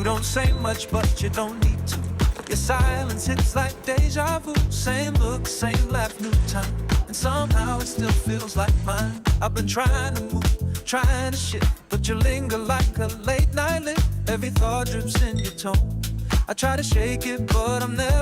don't say much, but you don't need to. Your silence hits like deja vu. Same look, same laugh, new time. And somehow it still feels like mine. I've been trying to move, trying to shift, but you linger like a late night lift. Every thought drips in your tone. I try to shake it, but I'm never